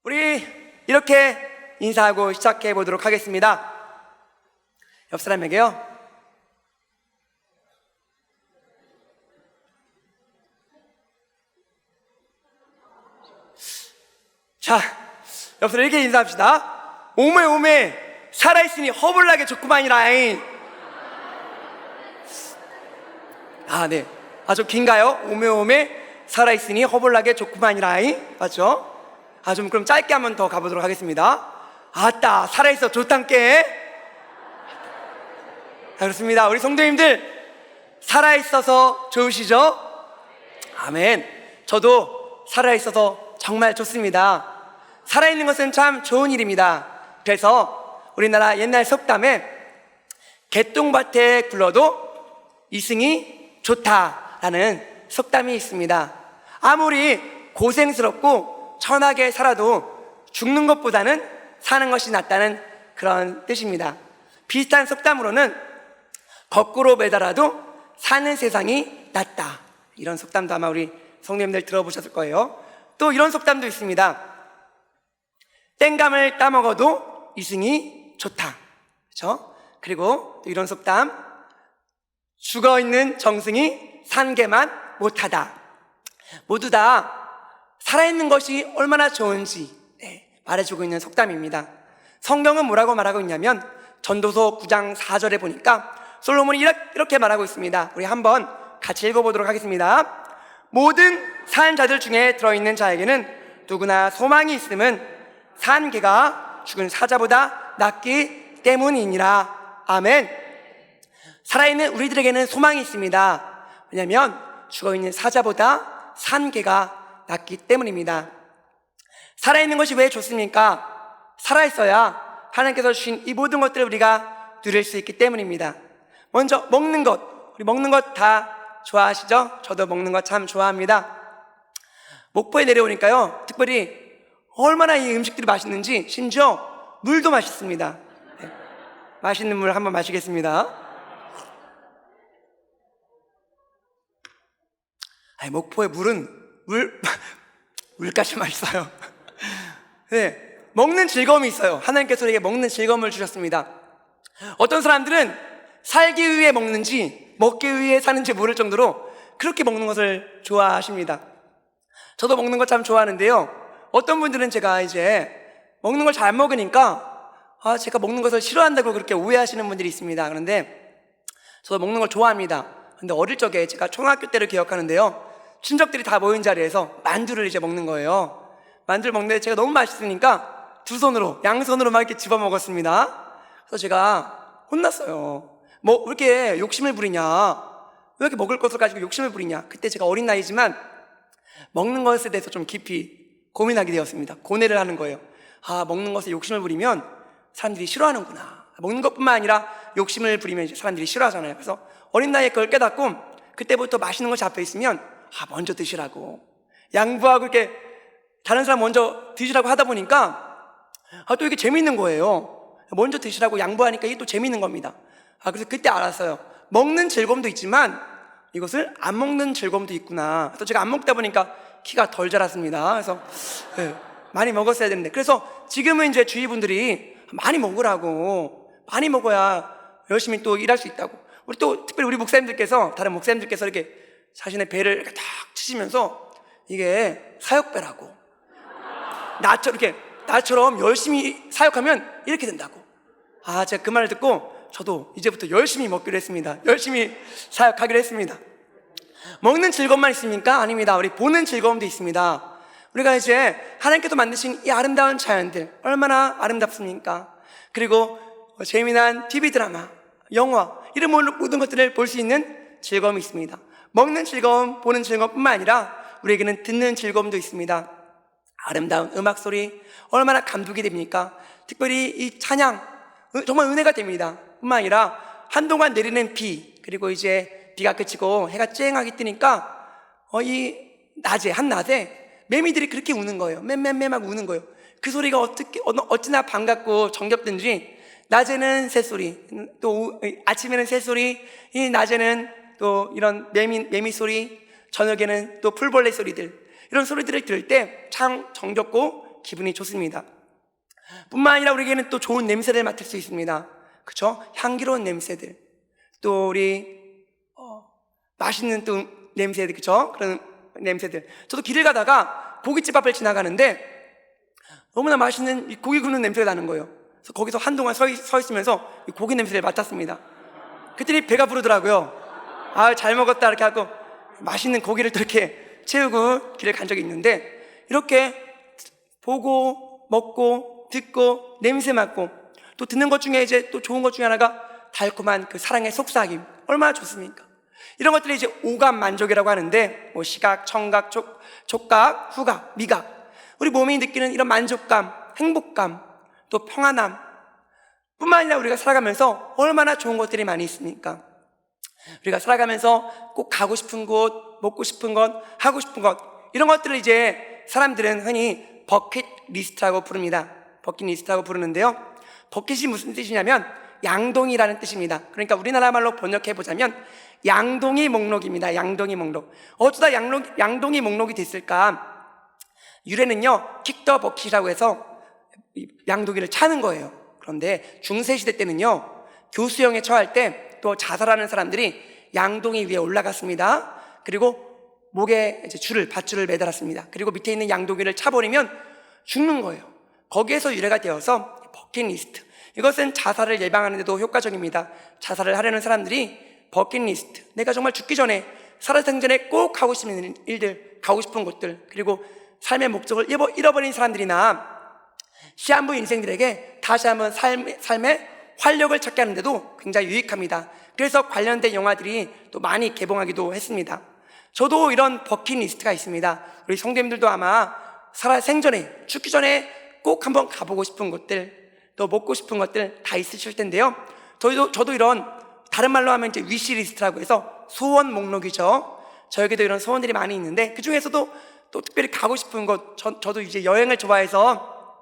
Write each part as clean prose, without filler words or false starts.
우리 이렇게 인사하고 시작해 보도록 하겠습니다. 옆 사람에게요, 자, 옆 사람 이렇게 인사합시다. 오메 오메 살아있으니 허블나게 좋구만이라잉. 네. 좀 긴가요? 오메 오메 살아있으니 허블나게 좋구만이라잉. 맞죠? 좀 그럼 짧게 한번 더 가보도록 하겠습니다. 아따, 살아있어 좋단께. 그렇습니다. 우리 성도님들 살아있어서 좋으시죠? 아멘. 저도 살아있어서 정말 좋습니다. 살아있는 것은 참 좋은 일입니다. 그래서 우리나라 옛날 속담에 개똥밭에 굴러도 이승이 좋다라는 속담이 있습니다. 아무리 고생스럽고 천하게 살아도 죽는 것보다는 사는 것이 낫다는 그런 뜻입니다. 비슷한 속담으로는 거꾸로 매달아도 사는 세상이 낫다, 이런 속담도 아마 우리 성도님들 들어보셨을 거예요. 또 이런 속담도 있습니다. 땡감을 따먹어도 이승이 좋다. 그렇죠? 그리고 또 이런 속담, 죽어있는 정승이 산 개만 못하다. 모두 다 살아있는 것이 얼마나 좋은지 말해주고 있는 속담입니다. 성경은 뭐라고 말하고 있냐면 전도서 9장 4절에 보니까 솔로몬이 이렇게 말하고 있습니다. 우리 한번 같이 읽어보도록 하겠습니다. 모든 산 자들 중에 들어있는 자에게는 누구나 소망이 있음은 산 개가 죽은 사자보다 낫기 때문이니라. 아멘. 살아있는 우리들에게는 소망이 있습니다. 왜냐하면 죽어있는 사자보다 산 개가 낫기 때문입니다. 살아있는 것이 왜 좋습니까? 살아있어야 하나님께서 주신 이 모든 것들을 우리가 누릴 수 있기 때문입니다. 먼저 먹는 것, 우리 먹는 것 다 좋아하시죠? 저도 먹는 것 참 좋아합니다. 목포에 내려오니까요, 특별히 얼마나 이 음식들이 맛있는지, 심지어 물도 맛있습니다. 맛있는 물 한번 마시겠습니다. 목포의 물은 물까지 맛있어요. 네, 먹는 즐거움이 있어요. 하나님께서 우리에게 먹는 즐거움을 주셨습니다. 어떤 사람들은 살기 위해 먹는지 먹기 위해 사는지 모를 정도로 그렇게 먹는 것을 좋아하십니다. 저도 먹는 거 참 좋아하는데요, 어떤 분들은 제가 이제 먹는 걸 잘 먹으니까 제가 먹는 것을 싫어한다고 그렇게 오해하시는 분들이 있습니다. 그런데 저도 먹는 걸 좋아합니다. 근데 어릴 적에 제가 초등학교 때를 기억하는데요, 친척들이 다 모인 자리에서 만두를 이제 먹는 거예요. 만두를 먹는데 제가 너무 맛있으니까 두 손으로, 양손으로 막 이렇게 집어 먹었습니다. 그래서 제가 혼났어요. 왜 이렇게 욕심을 부리냐, 왜 이렇게 먹을 것을 가지고 욕심을 부리냐. 그때 제가 어린 나이지만 먹는 것에 대해서 좀 깊이 고민하게 되었습니다. 고뇌를 하는 거예요. 먹는 것에 욕심을 부리면 사람들이 싫어하는구나. 먹는 것뿐만 아니라 욕심을 부리면 이제 사람들이 싫어하잖아요. 그래서 어린 나이에 그걸 깨닫고 그때부터 맛있는 거 잡혀 있으면 먼저 드시라고, 양보하고 이렇게 다른 사람 먼저 드시라고 하다 보니까 또 이게 재밌는 거예요. 먼저 드시라고 양보하니까 이게 또 재밌는 겁니다. 그래서 그때 알았어요. 먹는 즐거움도 있지만 이것을 안 먹는 즐거움도 있구나. 그래서 제가 안 먹다 보니까 키가 덜 자랐습니다. 그래서 많이 먹었어야 되는데, 그래서 지금은 이제 주위 분들이 많이 먹으라고, 많이 먹어야 열심히 또 일할 수 있다고. 특별히 우리 목사님들께서, 다른 목사님들께서 이렇게 자신의 배를 이렇게 탁 치시면서 이게 사역배라고, 나처럼 열심히 사역하면 이렇게 된다고. 제가 그 말을 듣고 저도 이제부터 열심히 먹기로 했습니다. 열심히 사역하기로 했습니다. 먹는 즐거움만 있습니까? 아닙니다. 우리 보는 즐거움도 있습니다. 우리가 이제 하나님께서 만드신 이 아름다운 자연들 얼마나 아름답습니까? 그리고 재미난 TV 드라마, 영화, 이런 모든 것들을 볼 수 있는 즐거움이 있습니다. 먹는 즐거움, 보는 즐거움뿐만 아니라 우리에게는 듣는 즐거움도 있습니다. 아름다운 음악 소리 얼마나 감동이 됩니까? 특별히 이 찬양 정말 은혜가 됩니다. 뿐만 아니라 한동안 내리는 비, 그리고 이제 비가 그치고 해가 쨍하게 뜨니까 이 한낮에 매미들이 그렇게 우는 거예요. 맴맴매 막 우는 거예요. 그 소리가 어찌나 반갑고 정겹든지, 낮에는 새소리, 또 아침에는 새소리, 이 낮에는 또 이런 매미 소리, 저녁에는 또 풀벌레 소리들, 이런 소리들을 들을 때 참 정겹고 기분이 좋습니다. 뿐만 아니라 우리에게는 또 좋은 냄새를 맡을 수 있습니다. 그렇죠? 향기로운 냄새들, 또 우리 맛있는 또 냄새들, 그렇죠? 그런 냄새들. 저도 길을 가다가 고깃집 앞을 지나가는데 너무나 맛있는 이 고기 굽는 냄새가 나는 거예요. 그래서 거기서 한동안 서 있으면서 이 고기 냄새를 맡았습니다. 그랬더니 배가 부르더라고요. 아, 잘 먹었다 이렇게 하고 맛있는 고기를 또 이렇게 채우고 길을 간 적이 있는데, 이렇게 보고 먹고 듣고 냄새 맡고 또 듣는 것 중에 이제 또 좋은 것 중에 하나가 달콤한 그 사랑의 속삭임, 얼마나 좋습니까? 이런 것들이 이제 오감 만족이라고 하는데, 뭐 시각, 청각, 촉각, 후각, 미각, 우리 몸이 느끼는 이런 만족감, 행복감, 또 평안함 뿐만 아니라 우리가 살아가면서 얼마나 좋은 것들이 많이 있습니까? 우리가 살아가면서 꼭 가고 싶은 곳, 먹고 싶은 것, 하고 싶은 것, 이런 것들을 이제 사람들은 흔히 버킷리스트라고 부릅니다. 버킷리스트라고 부르는데요, 버킷이 무슨 뜻이냐면 양동이라는 뜻입니다. 그러니까 우리나라 말로 번역해보자면 양동이 목록입니다. 양동이 목록. 어쩌다 양동이 목록이 됐을까? 유래는요, 킥 더 버킷이라고 해서 양동이를 차는 거예요. 그런데 중세시대 때는요, 교수형에 처할 때 또 자살하는 사람들이 양동이 위에 올라갔습니다. 그리고 목에 이제 밧줄을 매달았습니다. 그리고 밑에 있는 양동이를 차버리면 죽는 거예요. 거기에서 유래가 되어서 버킷리스트, 이것은 자살을 예방하는 데도 효과적입니다. 자살을 하려는 사람들이 버킷리스트, 내가 정말 죽기 전에, 살아생전에 꼭 하고 싶은 일들, 가고 싶은 곳들, 그리고 삶의 목적을 잃어버린 사람들이나 시한부 인생들에게 다시 한번 삶의 활력을 찾게 하는데도 굉장히 유익합니다. 그래서 관련된 영화들이 또 많이 개봉하기도 했습니다. 저도 이런 버킷리스트가 있습니다. 우리 성도님들도 아마 살아생전에, 죽기 전에 꼭 한번 가보고 싶은 곳들, 또 먹고 싶은 것들 다 있으실 텐데요, 저도 이런, 다른 말로 하면 이제 위시리스트라고 해서 소원 목록이죠. 저에게도 이런 소원들이 많이 있는데, 그 중에서도 또 특별히 가고 싶은 곳, 저도 이제 여행을 좋아해서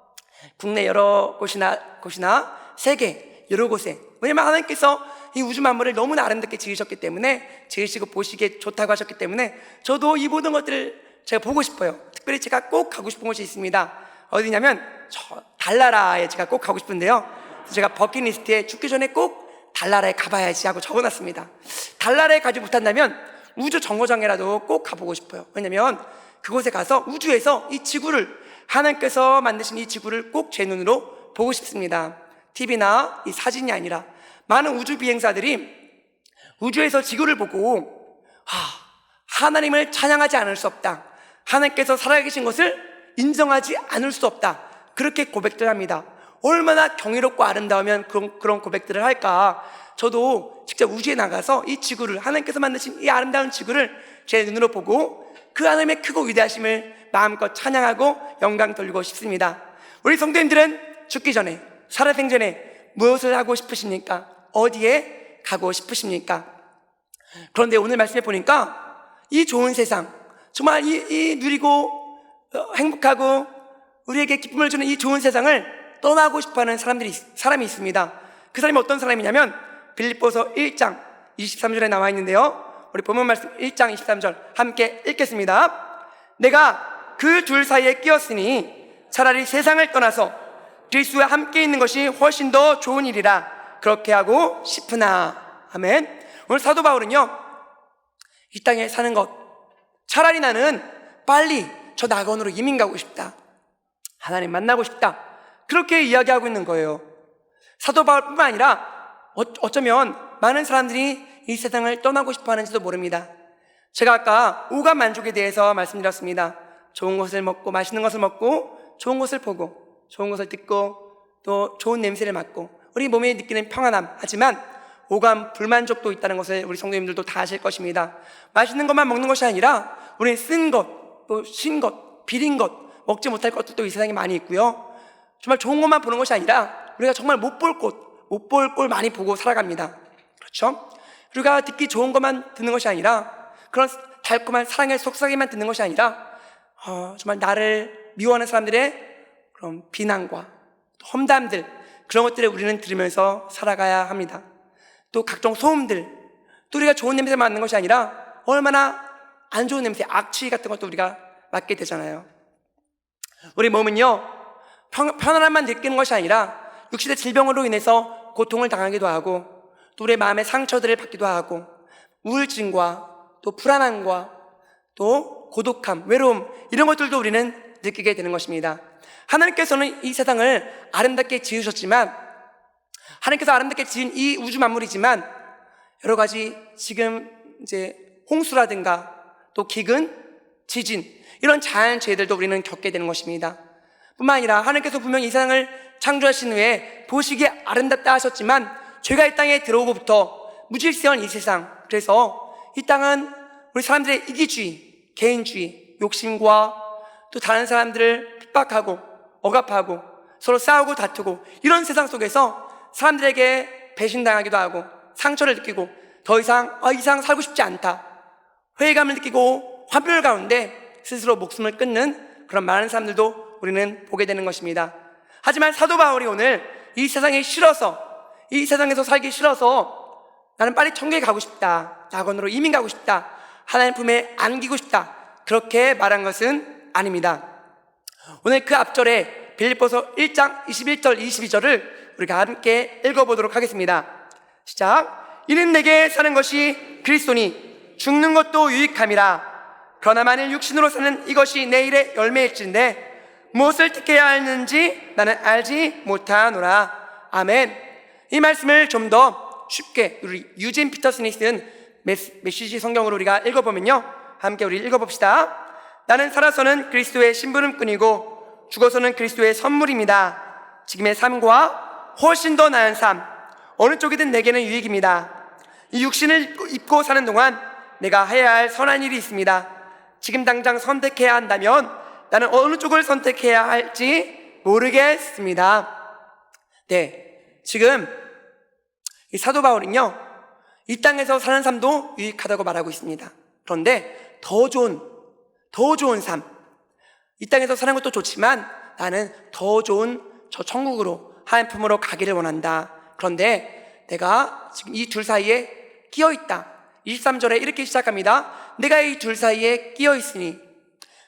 국내 여러 곳이나 세계 여러 곳에, 왜냐면 하나님께서 이 우주 만물을 너무나 아름답게 지으셨기 때문에, 지으시고 보시기에 좋다고 하셨기 때문에 저도 이 모든 것들을 제가 보고 싶어요. 특별히 제가 꼭 가고 싶은 곳이 있습니다. 어디냐면 저 달나라에 제가 꼭 가고 싶은데요, 제가 버킷리스트에 죽기 전에 꼭 달나라에 가봐야지 하고 적어놨습니다. 달나라에 가지 못한다면 우주 정거장에라도 꼭 가보고 싶어요. 왜냐면 그곳에 가서 우주에서 이 지구를, 하나님께서 만드신 이 지구를 꼭 제 눈으로 보고 싶습니다. TV나 이 사진이 아니라 많은 우주 비행사들이 우주에서 지구를 보고 하나님을 찬양하지 않을 수 없다, 하나님께서 살아계신 것을 인정하지 않을 수 없다, 그렇게 고백들 합니다. 얼마나 경이롭고 아름다우면 그런 고백들을 할까. 저도 직접 우주에 나가서 이 지구를, 하나님께서 만드신 이 아름다운 지구를 제 눈으로 보고 그 하나님의 크고 위대하심을 마음껏 찬양하고 영광 돌리고 싶습니다. 우리 성도님들은 죽기 전에, 살아생전에 무엇을 하고 싶으십니까? 어디에 가고 싶으십니까? 그런데 오늘 말씀해 보니까 이 좋은 세상, 정말 이 누리고 행복하고 우리에게 기쁨을 주는 이 좋은 세상을 떠나고 싶어하는 사람이 있습니다. 그 사람이 어떤 사람이냐면 빌립보서 1장 23절에 나와 있는데요, 우리 본문 말씀 1장 23절 함께 읽겠습니다. 내가 그 둘 사이에 끼었으니 차라리 세상을 떠나서 그리스도와 함께 있는 것이 훨씬 더 좋은 일이라 그렇게 하고 싶으나. 아멘. 오늘 사도 바울은요, 이 땅에 사는 것, 차라리 나는 빨리 저 낙원으로 이민 가고 싶다, 하나님 만나고 싶다, 그렇게 이야기하고 있는 거예요. 사도 바울뿐만 아니라 어쩌면 많은 사람들이 이 세상을 떠나고 싶어 하는지도 모릅니다. 제가 아까 오감 만족에 대해서 말씀드렸습니다. 좋은 것을 먹고, 맛있는 것을 먹고, 좋은 것을 보고, 좋은 것을 듣고, 또 좋은 냄새를 맡고 우리 몸에 느끼는 평안함. 하지만 오감 불만족도 있다는 것을 우리 성도님들도 다 아실 것입니다. 맛있는 것만 먹는 것이 아니라 우리는 쓴 것, 또 신 것, 비린 것, 먹지 못할 것들도 이 세상에 많이 있고요, 정말 좋은 것만 보는 것이 아니라 우리가 정말 못 볼 꼴 많이 보고 살아갑니다. 그렇죠? 우리가 듣기 좋은 것만 듣는 것이 아니라, 그런 달콤한 사랑의 속삭임만 듣는 것이 아니라 정말 나를 미워하는 사람들의 그런 비난과 험담들, 그런 것들을 우리는 들으면서 살아가야 합니다. 또 각종 소음들, 또 우리가 좋은 냄새 맡는 것이 아니라 얼마나 안 좋은 냄새, 악취 같은 것도 우리가 맡게 되잖아요. 우리 몸은요, 편안함만 느끼는 것이 아니라 육신의 질병으로 인해서 고통을 당하기도 하고, 또 우리의 마음의 상처들을 받기도 하고, 우울증과 또 불안함과 또 고독함, 외로움, 이런 것들도 우리는 느끼게 되는 것입니다. 하나님께서는 이 세상을 아름답게 지으셨지만, 하나님께서 아름답게 지은 이 우주 만물이지만 여러 가지 지금 이제 홍수라든가 또 기근, 지진, 이런 자연재해들도 우리는 겪게 되는 것입니다. 뿐만 아니라 하나님께서 분명히 이 세상을 창조하신 후에 보시기에 아름답다 하셨지만, 죄가 이 땅에 들어오고부터 무질서한 이 세상, 그래서 이 땅은 우리 사람들의 이기주의, 개인주의, 욕심과 또 다른 사람들을 핍박하고 억압하고 서로 싸우고 다투고, 이런 세상 속에서 사람들에게 배신당하기도 하고 상처를 느끼고 더 이상 살고 싶지 않다, 회의감을 느끼고 화별 가운데 스스로 목숨을 끊는 그런 많은 사람들도 우리는 보게 되는 것입니다. 하지만 사도 바울이 오늘 이 세상에 싫어서, 이 세상에서 살기 싫어서 나는 빨리 천국에 가고 싶다, 낙원으로 이민 가고 싶다, 하나님 품에 안기고 싶다, 그렇게 말한 것은 아닙니다. 오늘 그 앞절에 빌립보서 1장 21절 22절을 우리가 함께 읽어보도록 하겠습니다. 시작. 이는 내게 사는 것이 그리스도니 죽는 것도 유익함이라. 그러나 만일 육신으로 사는 이것이 내일의 열매일진데 무엇을 택해야 하는지 나는 알지 못하노라. 아멘. 이 말씀을 좀 더 쉽게 우리 유진 피터슨이 쓴 메시지 성경으로 우리가 읽어보면요, 함께 우리 읽어봅시다. 나는 살아서는 그리스도의 심부름꾼이고 죽어서는 그리스도의 선물입니다. 지금의 삶과 훨씬 더 나은 삶, 어느 쪽이든 내게는 유익입니다. 이 육신을 입고 사는 동안 내가 해야 할 선한 일이 있습니다. 지금 당장 선택해야 한다면 나는 어느 쪽을 선택해야 할지 모르겠습니다. 네, 지금 이 사도 바울은요, 이 땅에서 사는 삶도 유익하다고 말하고 있습니다. 그런데 더 좋은 삶, 이 땅에서 사는 것도 좋지만 나는 더 좋은 저 천국으로, 하나님 품으로 가기를 원한다. 그런데 내가 지금 이 둘 사이에 끼어있다. 23절에 이렇게 시작합니다. 내가 이 둘 사이에 끼어있으니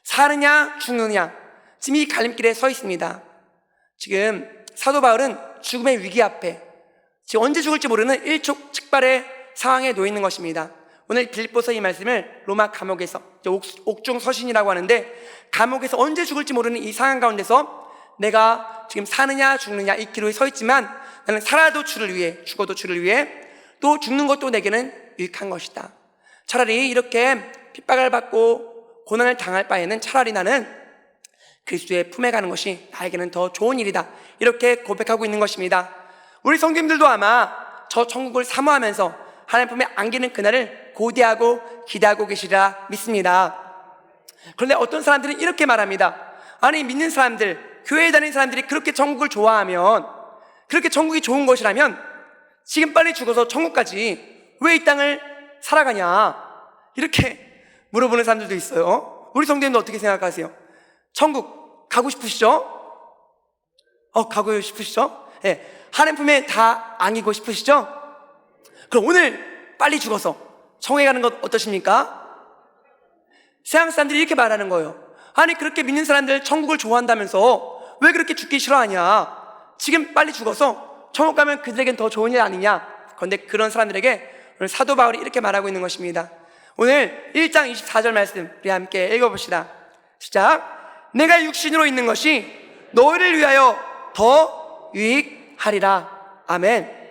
사느냐 죽느냐, 지금 이 갈림길에 서 있습니다. 지금 사도 바울은 죽음의 위기 앞에, 지금 언제 죽을지 모르는 일촉즉발의 상황에 놓여 있는 것입니다. 오늘 빌립보서 이 말씀을 로마 감옥에서, 옥중서신이라고 하는데, 감옥에서 언제 죽을지 모르는 이 상황 가운데서 내가 지금 사느냐 죽느냐 이 기로에 서 있지만 나는 살아도 주를 위해, 죽어도 주를 위해, 또 죽는 것도 내게는 유익한 것이다. 차라리 이렇게 핍박을 받고 고난을 당할 바에는 차라리 나는 그리스도의 품에 가는 것이 나에게는 더 좋은 일이다, 이렇게 고백하고 있는 것입니다. 우리 성도님들도 아마 저 천국을 사모하면서 하나님 품에 안기는 그날을 고대하고 기대하고 계시리라 믿습니다. 그런데 어떤 사람들은 이렇게 말합니다. 아니, 믿는 사람들, 교회에 다니는 사람들이 그렇게 천국을 좋아하면, 그렇게 천국이 좋은 것이라면 지금 빨리 죽어서 천국 가지 왜 이 땅을 살아가냐, 이렇게 물어보는 사람들도 있어요. 우리 성도님들 어떻게 생각하세요? 천국 가고 싶으시죠? 가고 싶으시죠? 네. 하나님 품에 다 안기고 싶으시죠? 그럼 오늘 빨리 죽어서 천국에 가는 것 어떠십니까? 세상 사람들이 이렇게 말하는 거예요. 아니, 그렇게 믿는 사람들 천국을 좋아한다면서 왜 그렇게 죽기 싫어하냐? 지금 빨리 죽어서 천국 가면 그들에겐 더 좋은 일 아니냐? 그런데 그런 사람들에게 오늘 사도 바울이 이렇게 말하고 있는 것입니다. 오늘 1장 24절 말씀 우리 함께 읽어봅시다. 시작. 내가 육신으로 있는 것이 너희를 위하여 더 유익하리라. 아멘.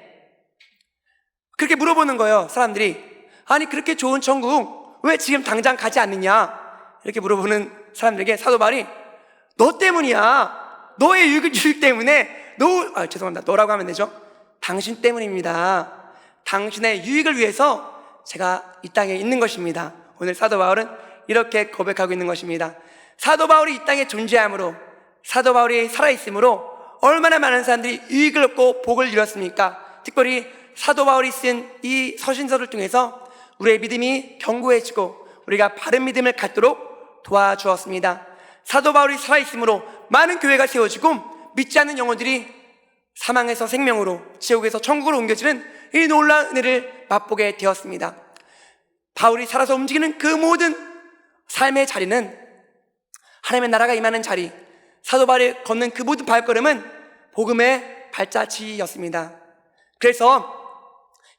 그렇게 물어보는 거예요, 사람들이. 아니, 그렇게 좋은 천국 왜 지금 당장 가지 않느냐, 이렇게 물어보는 사람들에게 사도 바울이 너 때문이야, 너의 유익 때문에, 죄송합니다, 너라고 하면 되죠. 당신 때문입니다. 당신의 유익을 위해서 제가 이 땅에 있는 것입니다. 오늘 사도 바울은 이렇게 고백하고 있는 것입니다. 사도 바울이 이 땅에 존재함으로, 사도 바울이 살아있으므로 얼마나 많은 사람들이 유익을 얻고 복을 이뤘습니까? 특별히 사도 바울이 쓴 이 서신서를 통해서 우리의 믿음이 견고해지고 우리가 바른 믿음을 갖도록 도와주었습니다. 사도 바울이 살아있으므로 많은 교회가 세워지고 믿지 않는 영혼들이 사망에서 생명으로, 지옥에서 천국으로 옮겨지는 이 놀라운 은혜를 맛보게 되었습니다. 바울이 살아서 움직이는 그 모든 삶의 자리는 하나님의 나라가 임하는 자리, 사도 바울이 걷는 그 모든 발걸음은 복음의 발자취였습니다. 그래서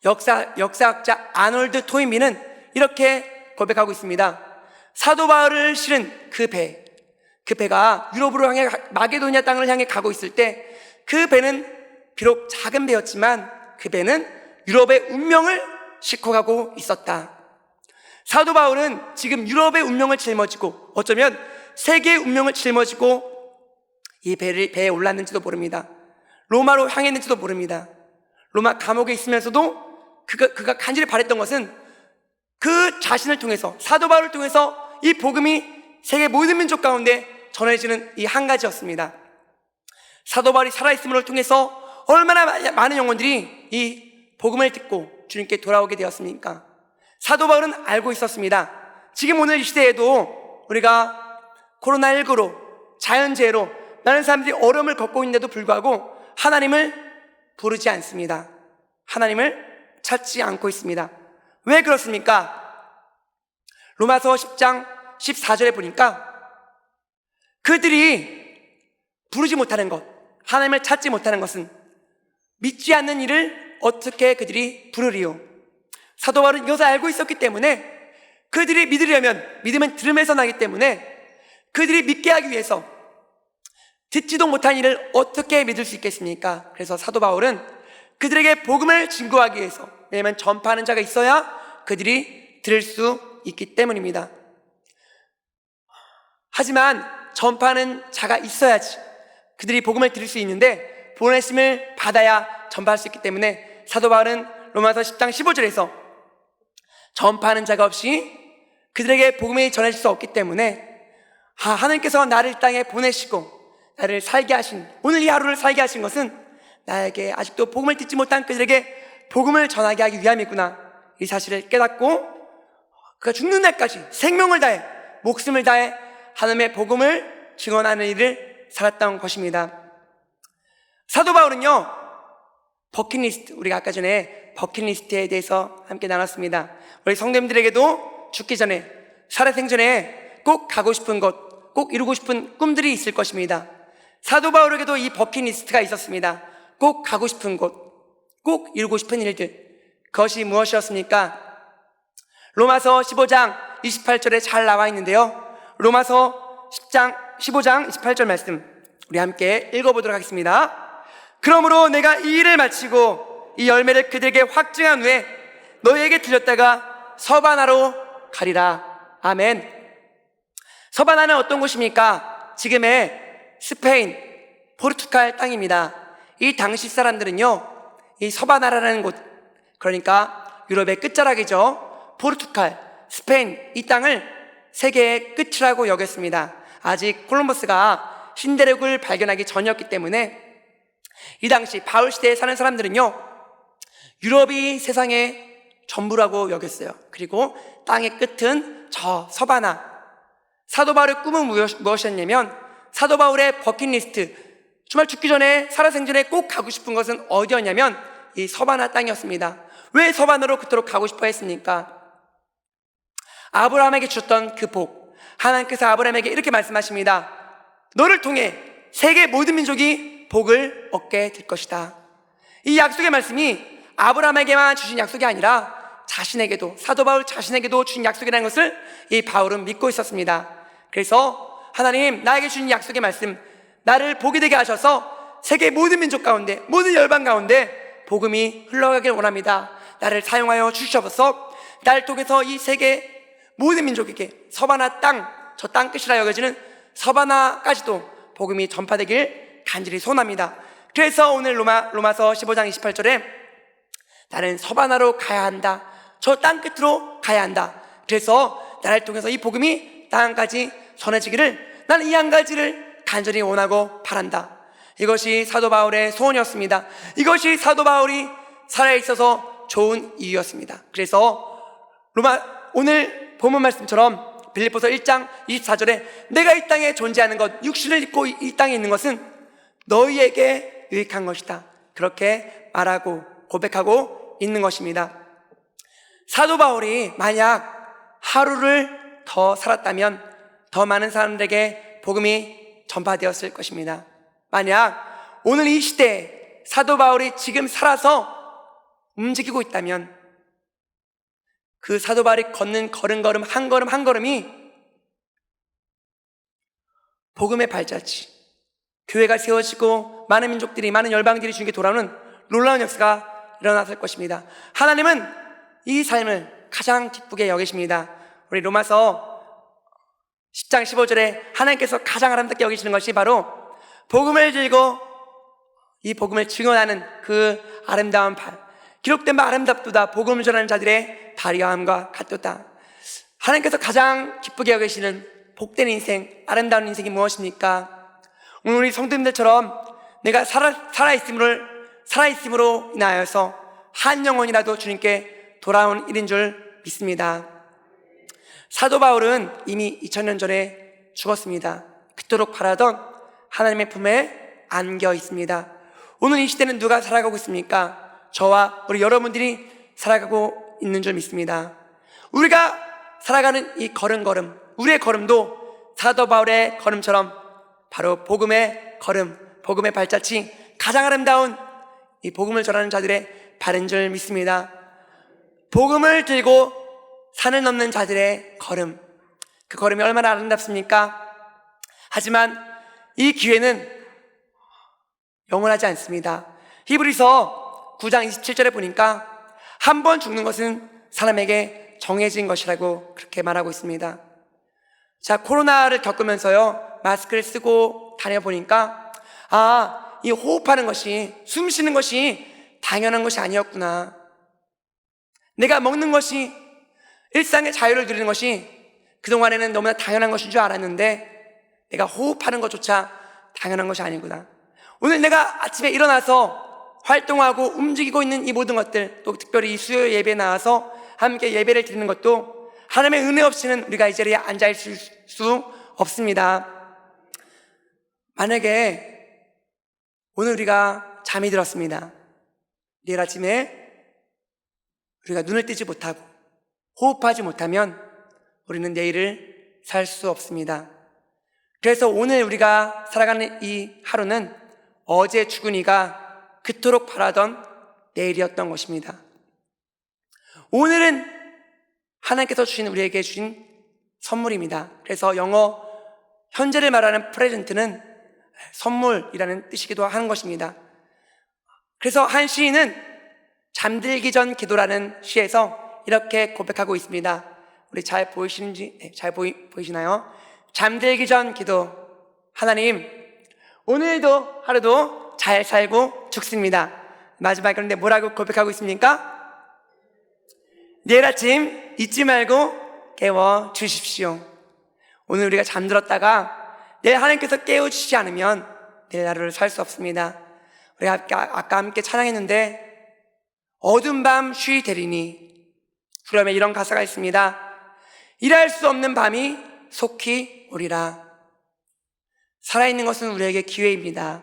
역사학자 아놀드 토인비는 이렇게 고백하고 있습니다. 사도 바울을 실은 그 배가 유럽으로 향해 마게도니아 땅을 향해 가고 있을 때 그 배는 비록 작은 배였지만 그 배는 유럽의 운명을 싣고 가고 있었다. 사도 바울은 지금 유럽의 운명을 짊어지고 어쩌면 세계의 운명을 짊어지고 이 배에 올랐는지도 모릅니다. 로마로 향했는지도 모릅니다. 로마 감옥에 있으면서도 그가 간절히 바랬던 것은 그 자신을 통해서, 사도 바울을 통해서 이 복음이 세계 모든 민족 가운데 전해지는 이 한 가지였습니다. 사도 바울이 살아있음을 통해서 얼마나 많은 영혼들이 이 복음을 듣고 주님께 돌아오게 되었습니까? 사도 바울은 알고 있었습니다. 지금 오늘 이 시대에도 우리가 코로나19로, 자연재해로 많은 사람들이 어려움을 겪고 있는데도 불구하고 하나님을 부르지 않습니다. 하나님을 찾지 않고 있습니다. 왜 그렇습니까? 로마서 10장 14절에 보니까 그들이 부르지 못하는 것, 하나님을 찾지 못하는 것은 믿지 않는 일을 어떻게 그들이 부르리요? 사도 바울은 이것을 알고 있었기 때문에 그들이 믿으려면, 믿음은 들음에서 나기 때문에 그들이 믿게 하기 위해서 듣지도 못한 일을 어떻게 믿을 수 있겠습니까? 그래서 사도 바울은 그들에게 복음을 증거하기 위해서, 왜냐하면 전파하는 자가 있어야 그들이 들을 수 있기 때문입니다. 하지만 전파하는 자가 있어야지 그들이 복음을 들을 수 있는데 보내심을 받아야 전파할 수 있기 때문에 사도 바울은 로마서 10장 15절에서 전파하는 자가 없이 그들에게 복음이 전해질 수 없기 때문에 하나님께서 나를 이 땅에 보내시고 나를 살게 하신, 오늘 이 하루를 살게 하신 것은 나에게 아직도 복음을 듣지 못한 그들에게 복음을 전하게 하기 위함이구나, 이 사실을 깨닫고 그가 죽는 날까지 생명을 다해, 목숨을 다해 하나님의 복음을 증언하는 일을 살았던 것입니다. 사도 바울은요, 버킷리스트, 우리가 아까 전에 버킷리스트에 대해서 함께 나눴습니다. 우리 성도님들에게도 죽기 전에, 살아생전에 꼭 가고 싶은 것, 꼭 이루고 싶은 꿈들이 있을 것입니다. 사도 바울에게도 이 버킷리스트가 있었습니다. 꼭 가고 싶은 곳, 꼭 이루고 싶은 일들. 그것이 무엇이었습니까? 로마서 15장 28절에 잘 나와 있는데요, 로마서 15장 28절 말씀 우리 함께 읽어보도록 하겠습니다. 그러므로 내가 이 일을 마치고 이 열매를 그들에게 확증한 후에 너희에게 들렸다가 서바나로 가리라. 아멘. 서바나는 어떤 곳입니까? 지금의 스페인, 포르투갈 땅입니다. 이 당시 사람들은요, 이 서바나라는 곳, 그러니까 유럽의 끝자락이죠, 포르투갈, 스페인, 이 땅을 세계의 끝이라고 여겼습니다. 아직 콜럼버스가 신대륙을 발견하기 전이었기 때문에 이 당시 바울 시대에 사는 사람들은요, 유럽이 세상의 전부라고 여겼어요. 그리고 땅의 끝은 저 서바나. 사도 바울의 꿈은 무엇이었냐면, 사도 바울의 버킷리스트, 정말 죽기 전에, 살아생전에 꼭 가고 싶은 것은 어디였냐면 이 서바나 땅이었습니다. 왜 서바나로 그토록 가고 싶어 했습니까? 아브라함에게 주셨던 그 복, 하나님께서 아브라함에게 이렇게 말씀하십니다. 너를 통해 세계 모든 민족이 복을 얻게 될 것이다. 이 약속의 말씀이 아브라함에게만 주신 약속이 아니라 자신에게도, 사도 바울 자신에게도 주신 약속이라는 것을 이 바울은 믿고 있었습니다. 그래서 하나님, 나에게 주신 약속의 말씀, 나를 복이 되게 하셔서 세계 모든 민족 가운데, 모든 열방 가운데 복음이 흘러가길 원합니다. 나를 사용하여 주시옵소서. 나를 통해서 이 세계 모든 민족에게 서바나 땅, 저 땅 끝이라 여겨지는 서바나까지도 복음이 전파되길 간절히 소원합니다. 그래서 오늘 로마서 15장 28절에 나는 서바나로 가야 한다, 저 땅 끝으로 가야 한다, 그래서 나를 통해서 이 복음이 땅까지 전해지기를 나는 이 한 가지를 간절히 원하고 바란다. 이것이 사도 바울의 소원이었습니다. 이것이 사도 바울이 살아있어서 좋은 이유였습니다. 그래서 오늘 본문 말씀처럼 빌립보서 1장 24절에 내가 이 땅에 존재하는 것, 육신을 입고 이 땅에 있는 것은 너희에게 유익한 것이다, 그렇게 말하고 고백하고 있는 것입니다. 사도 바울이 만약 하루를 더 살았다면 더 많은 사람들에게 복음이 전파되었을 것입니다. 만약 오늘 이 시대에 사도 바울이 지금 살아서 움직이고 있다면 그 사도 바울이 걷는 걸음걸음 한 걸음 한 걸음이 복음의 발자취, 교회가 세워지고 많은 민족들이, 많은 열방들이 주님께 돌아오는 놀라운 역사가 일어났을 것입니다. 하나님은 이 삶을 가장 기쁘게 여기십니다. 우리 로마서 10장 15절에 하나님께서 가장 아름답게 여기시는 것이 바로 복음을 들고 이 복음을 증언하는 그 아름다운 발, 기록된 바 아름답도다 복음을 전하는 자들의 발휘함과 같도다. 하나님께서 가장 기쁘게 여기시는 복된 인생, 아름다운 인생이 무엇입니까? 오늘 우리 성도님들처럼 내가 살아있음으로 인하여서 한 영혼이라도 주님께 돌아온 일인 줄 믿습니다. 사도 바울은 이미 2000년 전에 죽었습니다. 그토록 바라던 하나님의 품에 안겨 있습니다. 오늘 이 시대는 누가 살아가고 있습니까? 저와 우리 여러분들이 살아가고 있는 줄 믿습니다. 우리가 살아가는 이 걸음걸음, 우리의 걸음도 사도 바울의 걸음처럼 바로 복음의 걸음, 복음의 발자취, 가장 아름다운 이 복음을 전하는 자들의 발인 줄 믿습니다. 복음을 들고 산을 넘는 자들의 걸음, 그 걸음이 얼마나 아름답습니까? 하지만 이 기회는 영원하지 않습니다. 히브리서 9장 27절에 보니까 한 번 죽는 것은 사람에게 정해진 것이라고 그렇게 말하고 있습니다. 자, 코로나를 겪으면서요, 마스크를 쓰고 다녀보니까 이 호흡하는 것이, 숨 쉬는 것이 당연한 것이 아니었구나. 내가 먹는 것이, 일상의 자유를 누리는 것이 그동안에는 너무나 당연한 것인 줄 알았는데 내가 호흡하는 것조차 당연한 것이 아니구나. 오늘 내가 아침에 일어나서 활동하고 움직이고 있는 이 모든 것들, 또 특별히 이 수요 예배에 나와서 함께 예배를 드리는 것도 하나님의 은혜 없이는 우리가 이 자리에 앉아있을 수 없습니다. 만약에 오늘 우리가 잠이 들었습니다. 내일 아침에 우리가 눈을 뜨지 못하고 호흡하지 못하면 우리는 내일을 살 수 없습니다. 그래서 오늘 우리가 살아가는 이 하루는 어제 죽은 이가 그토록 바라던 내일이었던 것입니다. 오늘은 하나님께서 우리에게 주신 선물입니다. 그래서 영어 현재를 말하는 프레젠트는 선물이라는 뜻이기도 하는 것입니다. 그래서 한 시인은 잠들기 전 기도라는 시에서 이렇게 고백하고 있습니다. 우리 잘 보이시는지, 네, 잘 보이시나요? 잠들기 전 기도. 하나님, 오늘도 하루도 잘 살고 죽습니다. 마지막에 그런데 뭐라고 고백하고 있습니까? 내일 아침 잊지 말고 깨워 주십시오. 오늘 우리가 잠들었다가 내일 하나님께서 깨워주시지 않으면 내일 하루를 살 수 없습니다. 우리가 아까 함께 찬양했는데 어두운 밤 쉬 되리니, 그러면 이런 가사가 있습니다. 일할 수 없는 밤이 속히 오리라. 살아있는 것은 우리에게 기회입니다.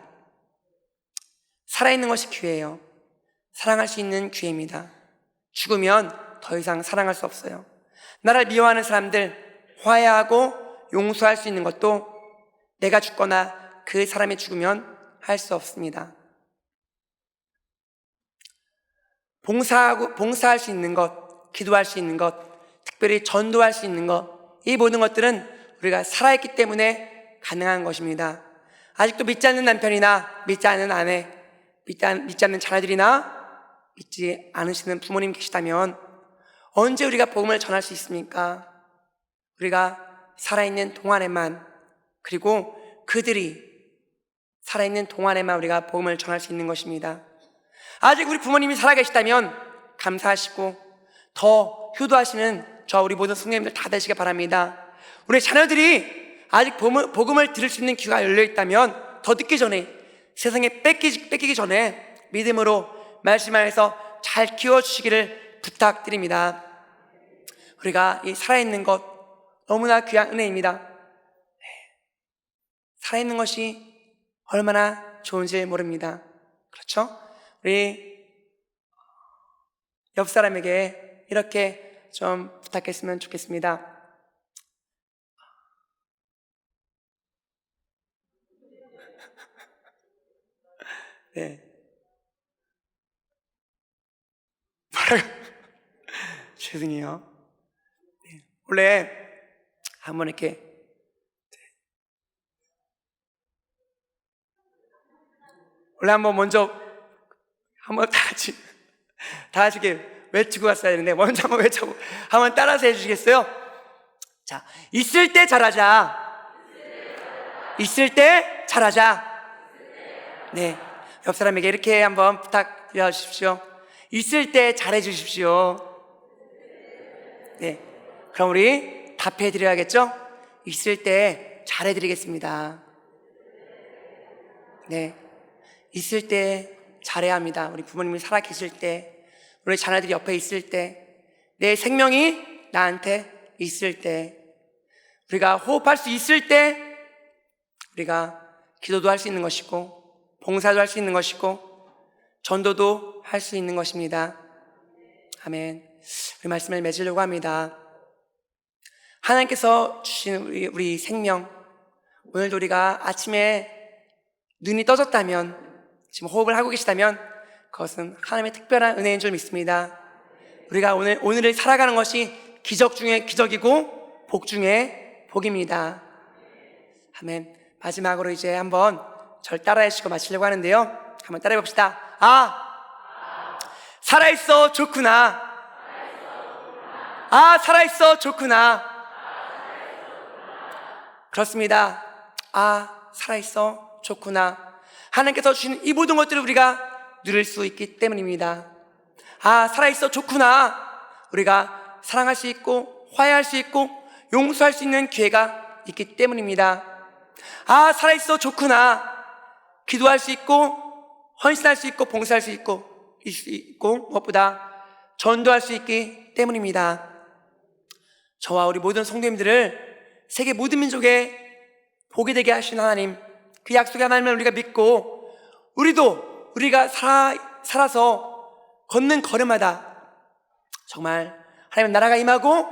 살아있는 것이 기회예요. 사랑할 수 있는 기회입니다. 죽으면 더 이상 사랑할 수 없어요. 나를 미워하는 사람들 화해하고 용서할 수 있는 것도 내가 죽거나 그 사람이 죽으면 할 수 없습니다. 봉사할 수 있는 것, 기도할 수 있는 것, 특별히 전도할 수 있는 것, 이 모든 것들은 우리가 살아있기 때문에 가능한 것입니다. 아직도 믿지 않는 남편이나 믿지 않는 아내, 믿지 않는 자녀들이나 믿지 않으시는 부모님 계시다면 언제 우리가 복음을 전할 수 있습니까? 우리가 살아있는 동안에만, 그리고 그들이 살아있는 동안에만 우리가 복음을 전할 수 있는 것입니다. 아직 우리 부모님이 살아계시다면 감사하시고 더 효도하시는 저 우리 모든 성도님들 다 되시길 바랍니다. 우리 자녀들이 아직 복음을 들을 수 있는 귀가 열려있다면 더 듣기 전에, 세상에 뺏기기 전에 믿음으로 말씀하여서 잘 키워주시기를 부탁드립니다. 우리가 이 살아있는 것 너무나 귀한 은혜입니다. 살아있는 것이 얼마나 좋은지 모릅니다. 그렇죠? 우리 옆 사람에게 이렇게 좀 부탁했으면 좋겠습니다. 네. 뭐라고? 죄송해요. 네. 원래 한번 이렇게 원래 한번 먼저 한번 다 같이 이렇게 외치고 갔어야 되는데 먼저 한번 외쳐보고 한번 따라서 해주시겠어요? 자, 있을 때 잘하자. 있을 때 잘하자. 네, 옆 사람에게 이렇게 한번 부탁드려 주십시오. 있을 때 잘해 주십시오. 네, 그럼 우리 답해 드려야겠죠? 있을 때 잘해 드리겠습니다. 네, 있을 때 잘해야 합니다. 우리 부모님이 살아 계실 때, 우리 자녀들이 옆에 있을 때, 내 생명이 나한테 있을 때, 우리가 호흡할 수 있을 때, 우리가 기도도 할 수 있는 것이고 봉사도 할 수 있는 것이고 전도도 할 수 있는 것입니다. 아멘. 우리 말씀을 맺으려고 합니다. 하나님께서 주신 우리 생명, 오늘도 우리가 아침에 눈이 떠졌다면, 지금 호흡을 하고 계시다면 그것은 하나님의 특별한 은혜인 줄 믿습니다. 우리가 오늘을 살아가는 것이 기적 중에 기적이고 복 중에 복입니다. 아멘. 마지막으로 이제 한번 절 따라해 주시고 마치려고 하는데요. 한번 따라해 봅시다. 살아있어 좋구나. 살아있어 좋구나. 그렇습니다. 살아있어 좋구나. 하나님께서 주신 이 모든 것들을 우리가 누릴 수 있기 때문입니다. 살아있어 좋구나. 우리가 사랑할 수 있고 화해할 수 있고 용서할 수 있는 기회가 있기 때문입니다. 살아있어 좋구나. 기도할 수 있고 헌신할 수 있고 봉사할 수 있고 무엇보다 전도할 수 있기 때문입니다. 저와 우리 모든 성도님들을 세계 모든 민족에 복이 되게 하신 하나님, 그 약속의 하나님을 우리가 믿고 우리가 살아서 걷는 걸음마다 정말 하나님의 나라가 임하고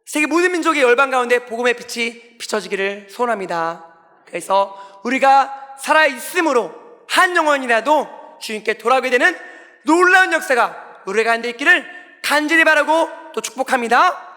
세계 모든 민족의 열방 가운데 복음의 빛이 비춰지기를 소원합니다. 그래서 우리가 살아있음으로 한 영혼이라도 주님께 돌아오게 되는 놀라운 역사가 우리 가운데 있기를 간절히 바라고 또 축복합니다.